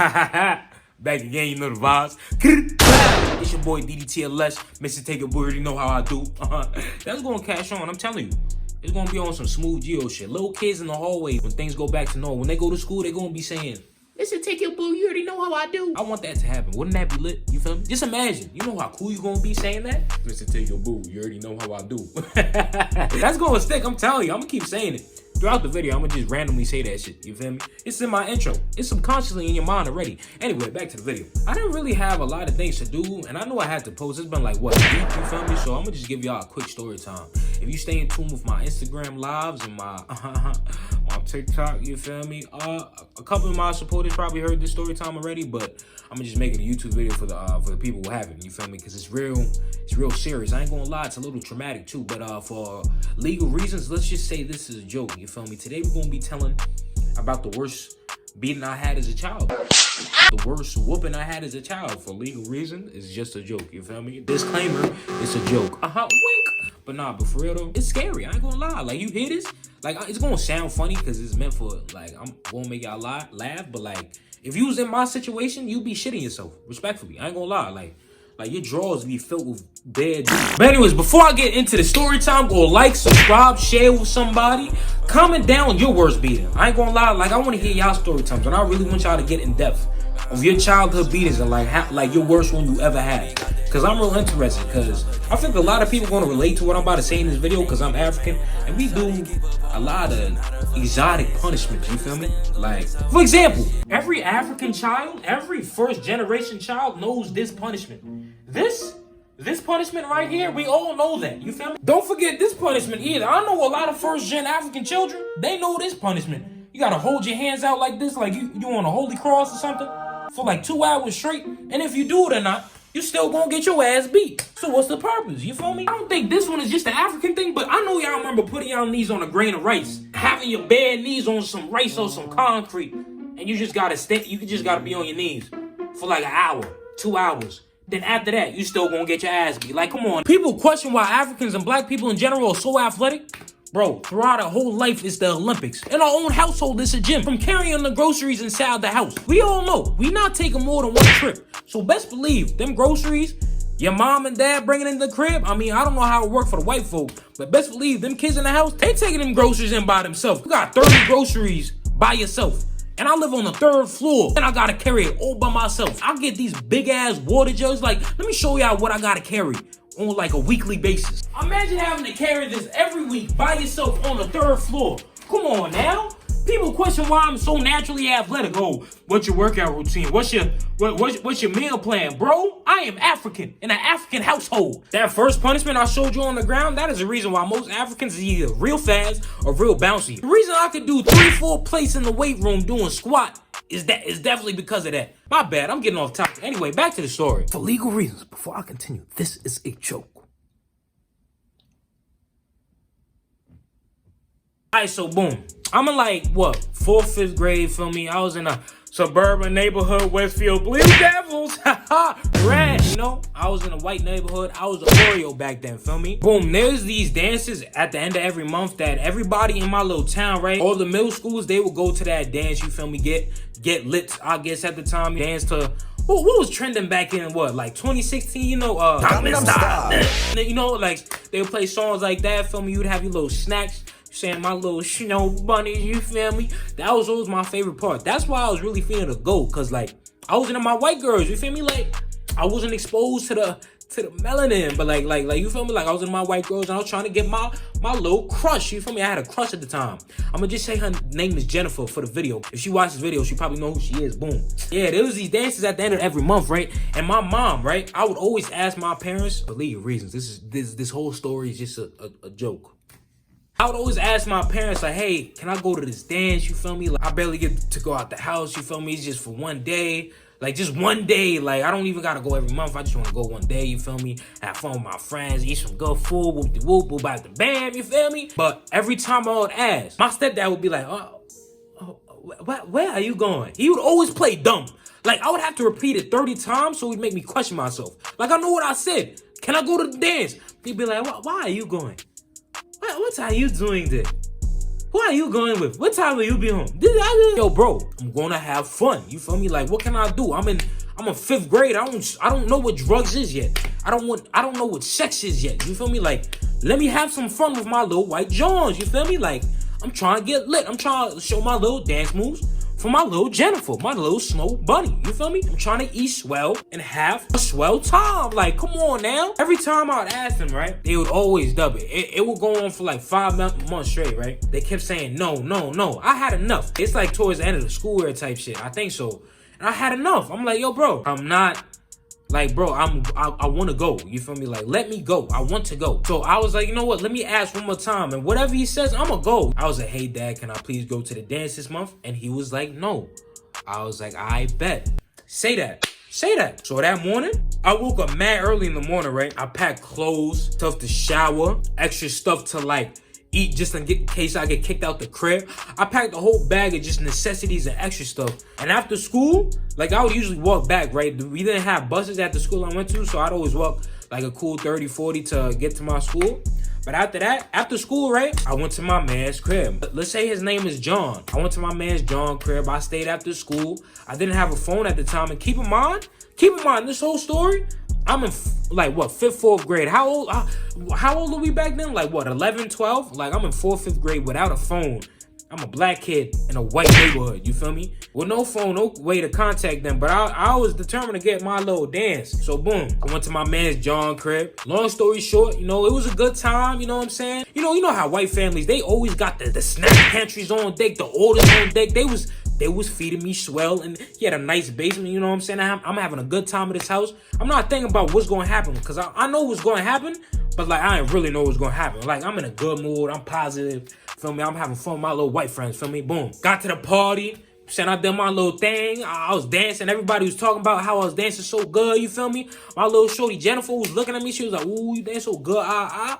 Back again, you know the vibes. It's your boy DDTLS. Mr. Take It, boy, already know how I do. That's gonna cash on, I'm telling you. It's gonna be on some smooth Geo shit. Little kids in the hallway, when things go back to normal, when they go to school, they gonna be saying, Mr. Take It, boo, you already know how I do. I want that to happen. Wouldn't that be lit? You feel me? Just imagine. You know how cool you gonna be saying that? Mr. Take Your Boo, you already know how I do. That's gonna stick, I'm telling you. I'm gonna keep saying it. Throughout the video, I'm gonna just randomly say that shit, you feel me? It's in my intro. It's subconsciously in your mind already. Anyway, back to the video. I didn't really have a lot of things to do, and I knew I had to post. It's been like, what, a week, you feel me? So I'm gonna just give y'all a quick story time. If you stay in tune with my Instagram lives and my my TikTok, you feel me? A couple of my supporters probably heard this story time already, but I'm gonna just make it a YouTube video for the people who haven't, you feel me? Because it's real serious. I ain't gonna lie, it's a little traumatic too, but for legal reasons, let's just say this is a joke, you feel me? Today we're gonna be telling about the worst beating I had as a child. The worst whooping I had as a child. For legal reasons, it's just a joke, you feel me? Disclaimer, it's a joke. Wink. But nah, but for real though, it's scary. I ain't gonna lie. Like, you hear this? Like, it's gonna sound funny because it's meant for, like, I'm gonna make y'all laugh, but like, if you was in my situation, you'd be shitting yourself, respectfully. I ain't gonna lie. Like your drawers be filled with bad juice. But anyways, before I get into the story time, go like, subscribe, share with somebody. Comment down your worst beating. I ain't gonna lie, like, I want to hear y'all story times, and I really want y'all to get in depth of your childhood beatings and like your worst one you ever had. Cause I'm real interested, cause I think a lot of people gonna relate to what I'm about to say in this video, cause I'm African and we do a lot of exotic punishments, you feel me? Like, for example, every African child, every first generation child knows this punishment. This punishment right here, we all know that, you feel me? Don't forget this punishment either. I know a lot of first gen African children, they know this punishment. You gotta hold your hands out like this, like you on a holy cross or something, for like 2 hours straight, and if you do it or not, you still gonna get your ass beat. So what's the purpose? You feel me? I don't think this one is just an African thing, but I know y'all remember putting y'all knees on a grain of rice, having your bare knees on some rice or some concrete, and you just gotta stay. You just gotta be on your knees for like an hour, 2 hours. Then after that, you still gonna get your ass beat. Like, come on. People question why Africans and black people in general are so athletic. Bro, throughout our whole life, it's the Olympics. In our own household, it's a gym. From carrying the groceries inside the house. We all know, we not taking more than one trip. So best believe, them groceries, your mom and dad bringing in the crib, I mean, I don't know how it works for the white folk, but best believe, them kids in the house, they taking them groceries in by themselves. You got 30 groceries by yourself. And I live on the 3rd floor, and I gotta carry it all by myself. I get these big ass water jugs. Like, let me show y'all what I gotta carry on like a weekly basis. Imagine having to carry this every week by yourself on the 3rd floor. Come on now. People question why I'm so naturally athletic. Oh, what's your workout routine? What's your meal plan? Bro, I am African in an African household. That first punishment I showed you on the ground, that is the reason why most Africans are either real fast or real bouncy. The reason I could do 3-4 plates in the weight room doing squat is definitely because of that. My bad, I'm getting off topic. Anyway, back to the story. For legal reasons, before I continue, this is a joke. Alright, so boom. I'm in like, what, 4th, 5th grade, feel me? I was in a suburban neighborhood, Westfield Blue Devils, red, you know? I was in a white neighborhood. I was a Oreo back then, feel me? Boom, there's these dances at the end of every month that everybody in my little town, right? All the middle schools, they would go to that dance, you feel me? Get lit, I guess, at the time. Dance to, what was trending back in, what, like 2016, you know? You know, like, they would play songs like that, feel me? You'd have your little snacks. Saying my little snow bunnies, you feel me? That was always my favorite part. That's why I was really feeling the go, cause like I was into my white girls, you feel me? Like I wasn't exposed to the melanin, but like you feel me? Like I was in my white girls and I was trying to get my little crush, you feel me? I had a crush at the time. I'm gonna just say her name is Jennifer for the video. If she watches this video, she probably know who she is. Boom. Yeah, there was these dances at the end of every month, right? And my mom, right? I would always ask my parents, for legal reasons. This whole story is just a joke. I would always ask my parents, like, hey, can I go to this dance, you feel me? Like, I barely get to go out the house, you feel me? It's just for one day. Like, just one day. Like, I don't even gotta go every month. I just wanna go one day, you feel me? Have fun with my friends, eat some good food, whoop-de-whoop, boop out the bam, you feel me? But every time I would ask, my stepdad would be like, where are you going? He would always play dumb. Like, I would have to repeat it 30 times so he'd make me question myself. Like, I know what I said. Can I go to the dance? He'd be like, why are you going? What are you doing there? Who are you going with? What time will you be home? Yo, bro, I'm gonna have fun. You feel me? Like, what can I do? I'm in 5th grade. I don't know what drugs is yet. I don't know what sex is yet. You feel me? Like, let me have some fun with my little white Johns. You feel me? Like, I'm trying to get lit. I'm trying to show my little dance moves for my little Jennifer, my little snow bunny. You feel me? I'm trying to eat swell and have a swell time. Like, come on now. Every time I would ask them, right, they would always dub it. It would go on for like 5 months straight, right? They kept saying, no, no, no. I had enough. It's like towards the end of the school year type shit. I think so. And I had enough. I'm like, yo, bro, I'm not... Like, bro, I want to go. You feel me? Like, let me go. I want to go. So I was like, you know what? Let me ask one more time. And whatever he says, I'm going to go. I was like, hey, Dad, can I please go to the dance this month? And he was like, no. I was like, I bet. Say that. Say that. So that morning, I woke up mad early in the morning, right? I packed clothes, stuff to shower, extra stuff to, like, eat just in case I get kicked out the crib. I packed a whole bag of just necessities and extra stuff. And after school, like, I would usually walk back, right? We didn't have buses at the school I went to, so I'd always walk like a cool 30, 40 to get to my school. But after that, after school, right, I went to my man's crib. Let's say his name is John. I went to my man's John crib. I stayed after school. I didn't have a phone at the time. And keep in mind, this whole story, I'm in, like, what, 5th, 4th grade. How old are we back then? Like, what, 11, 12? Like, I'm in 4th, 5th grade without a phone. I'm a black kid in a white neighborhood, you feel me? With no phone, no way to contact them. But I was determined to get my little dance. So, boom, I went to my man's John crib. Long story short, you know, it was a good time, you know what I'm saying? You know how white families, they always got the snack pantries on deck, the orders on deck. They was feeding me swell, and he had a nice basement, you know what I'm saying? I'm having a good time at his house. I'm not thinking about what's going to happen, because I know what's going to happen, but, like, I ain't really know what's going to happen. Like, I'm in a good mood. I'm positive. Feel me? I'm having fun with my little white friends. Feel me? Boom. Got to the party. Saying I did my little thing. I was dancing. Everybody was talking about how I was dancing so good. You feel me? My little shorty Jennifer was looking at me. She was like, ooh, you dance so good.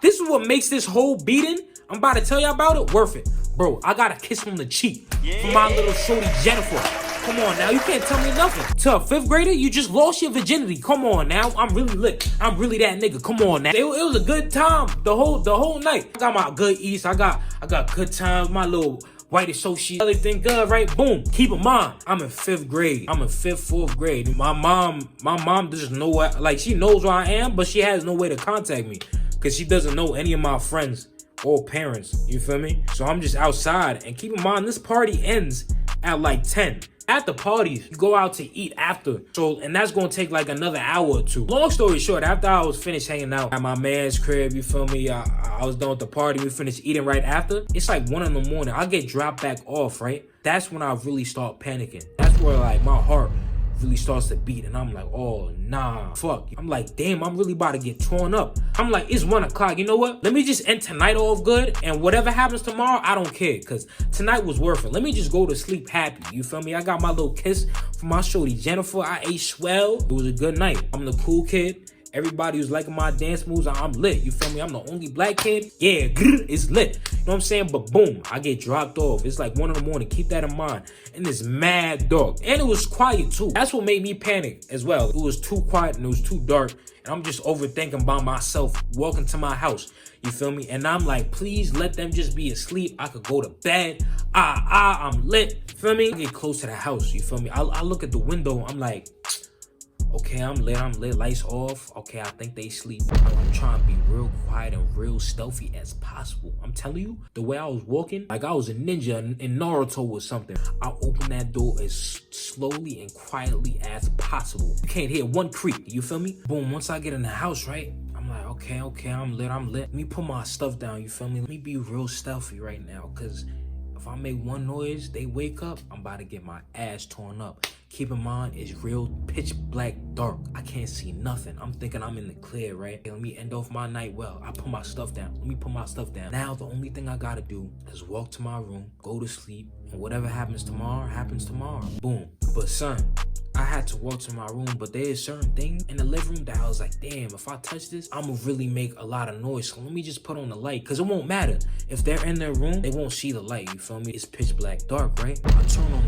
This is what makes this whole beating, I'm about to tell you about it, worth it. Bro, I got a kiss from the cheek from my little shorty Jennifer. Come on now, you can't tell me nothing. To a 5th grader, you just lost your virginity. Come on now, I'm really lit. I'm really that nigga. Come on now. It was a good time the whole night. I got my good eats. I got good times. My little white associate, everything good, right? Boom. Keep in mind, I'm in 5th grade. I'm in 5th, 4th grade. My mom doesn't know what, like, she knows where I am, but she has no way to contact me because she doesn't know any of my friends or parents. You feel me? So I'm just outside. And keep in mind, this party ends at like 10. At the parties, you go out to eat after. So, and that's gonna take like another hour or two. Long story short, after I was finished hanging out at my man's crib, you feel me? I was done with the party. We finished eating right after. It's like 1 in the morning. I get dropped back off, right? That's when I really start panicking. That's where, like, my heart really starts to beat, and I'm like, oh nah, fuck. I'm like, damn, I'm really about to get torn up. I'm like, it's 1 o'clock. You know what? Let me just end tonight off good, and whatever happens tomorrow, I don't care, because tonight was worth it. Let me just go to sleep happy. You feel me? I got my little kiss from my shorty Jennifer. I ate swell. It was a good night. I'm the cool kid. Everybody was liking my dance moves. I'm lit. You feel me? I'm the only black kid. Yeah, it's lit. You know what I'm saying? But boom, I get dropped off. It's like 1 in the morning. Keep that in mind. And it's mad dark. And it was quiet too. That's what made me panic as well. It was too quiet and it was too dark. And I'm just overthinking by myself walking to my house. You feel me? And I'm like, please let them just be asleep. I could go to bed. I'm lit. You feel me? I get close to the house. You feel me? I look at the window. I'm like, okay, I'm lit, lights off. Okay, I think they sleep. I'm trying to be real quiet and real stealthy as possible. I'm telling you, the way I was walking, like I was a ninja in Naruto or something. I opened that door as slowly and quietly as possible. You can't hear one creak, you feel me? Boom, once I get in the house, right? I'm like, okay, I'm lit. Let me put my stuff down, you feel me? Let me be real stealthy right now, because if I make one noise, they wake up, I'm about to get my ass torn up. Keep in mind, it's real pitch black dark. I can't see nothing. I'm thinking I'm in the clear, right? Let me end off my night well. I put my stuff down. Let me put my stuff down. Now, the only thing I gotta do is walk to my room, go to sleep, and whatever happens tomorrow, happens tomorrow. Boom. But son, I had to walk to my room, but there's certain things in the living room that I was like, damn, if I touch this, I'm gonna really make a lot of noise. So let me just put on the light, because it won't matter. If they're in their room, they won't see the light, you feel me? It's pitch black dark, right? I turn on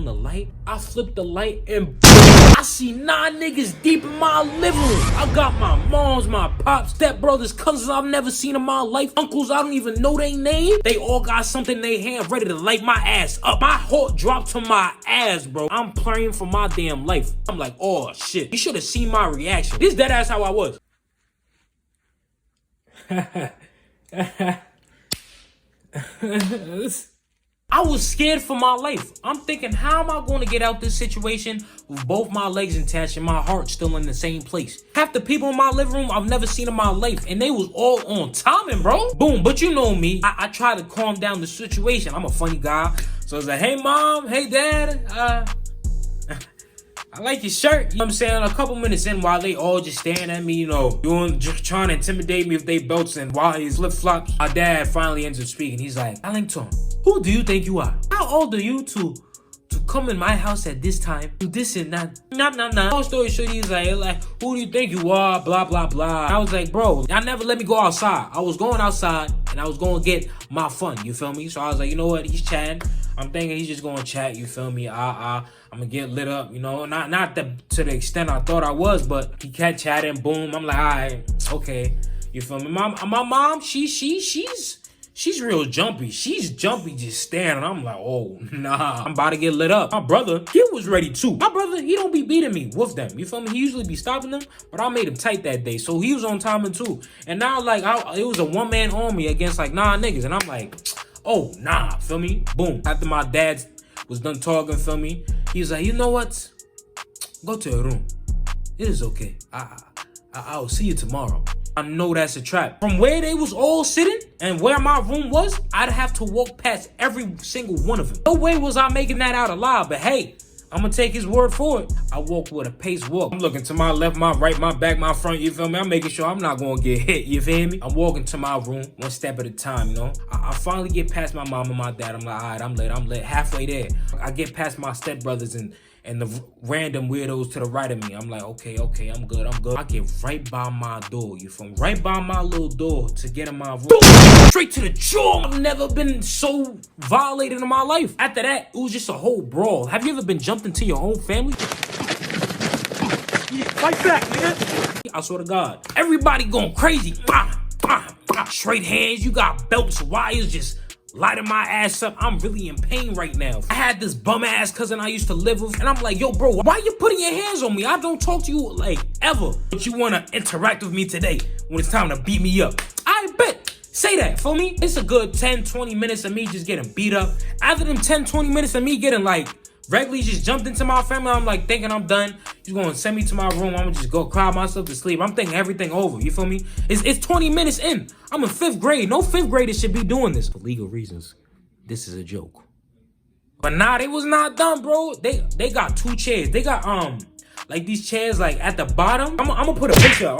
the light, I flip the light, and I see 9 niggas deep in my living room. I got my moms, my pops, stepbrothers, cousins I've never seen in my life, uncles I don't even know their name. They all got something in their hand ready to light my ass up. My heart dropped to my ass, bro. I'm praying for my damn life. I'm like, oh shit. You should have seen my reaction. This dead ass how I was. I was scared for my life. I'm thinking, how am I going to get out this situation with both my legs attached and my heart still in the same place? Half the people in my living room I've never seen in my life, and they was all on timing, bro. Boom, but you know me. I try to calm down the situation. I'm a funny guy. So I was like, hey mom, hey dad, I like your shirt. You know what I'm saying? A couple minutes in, while they all just staring at me, you know, just trying to intimidate me with their belts, and while he's flip-flops, my dad finally ends up speaking. He's like, Ellington, who do you think you are? How old are you to come in my house at this time, do this and that? Nah. Long story short, he's like, who do you think you are? Blah, blah, blah. I was like, bro, y'all never let me go outside. I was going outside, and I was going to get my fun, you feel me? So I was like, you know what? He's chatting. I'm thinking he's just going to chat, you feel me? I'm going to get lit up, you know? Not to the extent I thought I was, but he kept chatting, boom. I'm like, all right, okay. You feel me? My mom, she's real jumpy. She's jumpy just staring. I'm like, oh, nah. I'm about to get lit up. My brother, he was ready too. My brother, he don't be beating me with them. You feel me? He usually be stopping them, but I made him tight that day. So he was on timing too. And now, like, it was a one-man army against, like, 9 niggas. And I'm like, oh, nah, feel me? Boom. After my dad was done talking, feel me? He was like, you know what? Go to your room. It is okay. I'll see you tomorrow. I know that's a trap. From where they was all sitting and where my room was, I'd have to walk past every single one of them. No way was I making that out alive, but hey, I'm gonna take his word for it. I walk with a pace walk. I'm looking to my left, my right, my back, my front, you feel me? I'm making sure I'm not gonna get hit, you feel me? I'm walking to my room, one step at a time, you know? I finally get past my mom and my dad. I'm like, all right, I'm lit, halfway there. I get past my stepbrothers and the random weirdos to the right of me. I'm like, okay, I'm good. I get right by my door, you feel me? Right by my little door to get in my room. Straight to the jaw. I've never been so violated in my life. After that, it was just a whole brawl. Have you ever been jumped into your own family? Fight back, nigga. I swear to God. Everybody going crazy. Straight hands, you got belts, wires, just lighting my ass up. I'm really in pain right now. I had this bum ass cousin I used to live with, and I'm like, yo, bro, why you putting your hands on me? I don't talk to you like ever, but you wanna interact with me today when it's time to beat me up. I bet. Say that, feel me? It's a good 10-20 minutes of me just getting beat up. After them 10-20 minutes of me getting like regularly just jumped into my family, I'm like thinking I'm done. He's gonna send me to my room. I'm gonna just go cry myself to sleep. I'm thinking everything over. You feel me? It's 20 minutes in. I'm in 5th grade. No 5th graders should be doing this. For legal reasons, this is a joke. But nah, they was not done, bro. They got 2 chairs. They got like these chairs like at the bottom. I'm gonna put a picture up.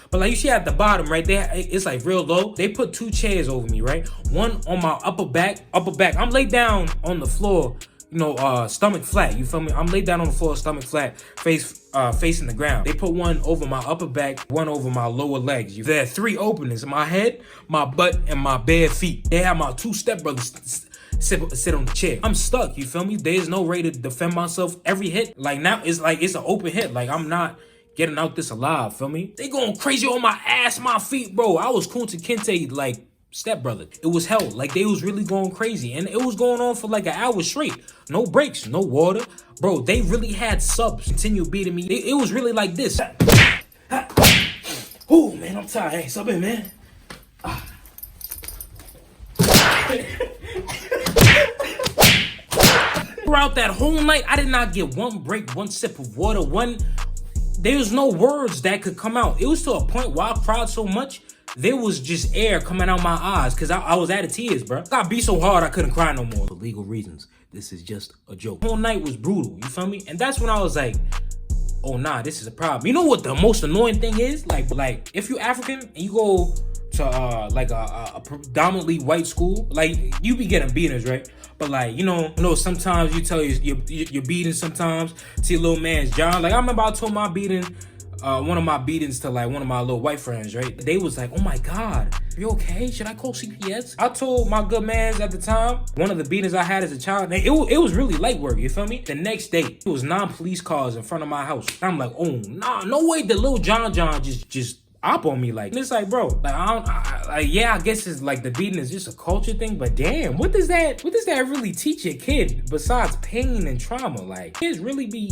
But like you see at the bottom right there, it's like real low. They put 2 chairs over me, right? One on my upper back. I'm laid down on the floor, you know, stomach flat, you feel me? I'm laid down on the floor, stomach flat, facing the ground. They put one over my upper back, one over my lower legs. There are 3 openings: my head, my butt, and my bare feet. They have my 2 stepbrothers sit on the chair. I'm stuck, you feel me? There's no way to defend myself. Every hit, like now, it's an open hit. Like I'm not getting out this alive, feel me? They going crazy on my ass, my feet, bro. I was Kunta Kinte, like, stepbrother. It was hell. Like they was really going crazy, and it was going on for like an hour straight. No breaks, no water, bro. They really had subs continue beating me. It was really like this. Oh man, I'm tired. Hey, sub in, man. Throughout that whole night, I did not get one break, one sip of water, there was no words that could come out. It was to a point where I cried so much, there was just air coming out my eyes because I was out of tears, bro. I got beat so hard I couldn't cry no more. For legal reasons, this is just a joke. The whole night was brutal, you feel me? And that's when I was like, oh nah, this is a problem. You know what the most annoying thing is? Like if you African and you go to like a predominantly white school, like you be getting beatings, right? But like, you know, sometimes you tell you're beating sometimes to your little man's John. Like I remember I told my beating, one of my beatings to like one of my little white friends, right? They was like, oh my God, you okay? Should I call CPS? I told my good mans at the time, one of the beatings I had as a child, it was really light work, you feel me? The next day, it was 9 police cars in front of my house. I'm like, oh nah, no way the little John just op on me. Like, it's like, bro, like I guess it's like the beating is just a culture thing, but damn, what does that really teach a kid besides pain and trauma? Like, kids really be,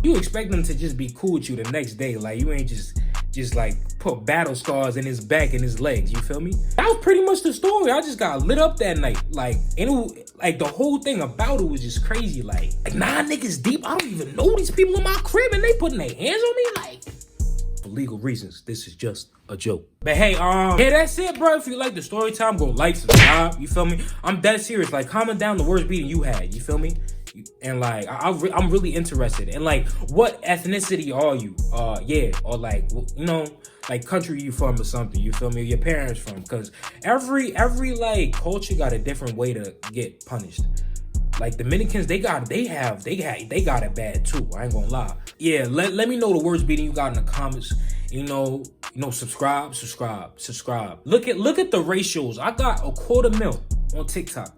you expect them to just be cool with you the next day. Like, you ain't just like put battle scars in his back and his legs, you feel me? That was pretty much the story. I just got lit up that night. Like, and like the whole thing about it was just crazy. Like 9 niggas deep. I don't even know these people in my crib and they putting their hands on me. Like, for legal reasons, this is just a joke. But hey, yeah, that's it, bro. If you like the story time, go like, subscribe, you feel me? I'm dead serious. Like, comment down the worst beating you had, you feel me? And like, I'm really interested in like, what ethnicity are you? Yeah, or like, like country you from or something, you feel me? Your parents from? Because every like culture got a different way to get punished. Like Dominicans, they got it bad too. I ain't gonna lie. Yeah, let me know the worst beating you got in the comments. Subscribe. Look at the ratios. I got 250,000 on TikTok,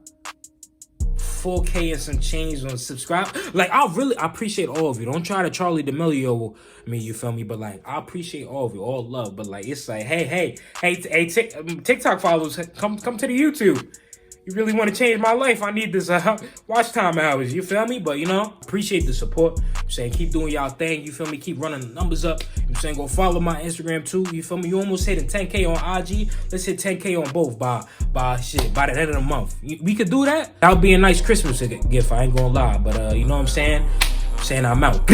4K and some change on subscribe. Like, I appreciate all of you. Don't try to Charlie D'Amelio me, you feel me? But like, I appreciate all of you, all love. But like, it's like, hey, TikTok followers, come to the YouTube. You really want to change my life? I need this watch time hours, you feel me? But appreciate the support. I'm saying, keep doing y'all thing, you feel me? Keep running the numbers up. I'm saying, go follow my Instagram too, you feel me? You almost hitting 10K on IG. Let's hit 10K on both by the end of the month. We could do that. That would be a nice Christmas gift, I ain't gonna lie. But you know what I'm saying? I'm out.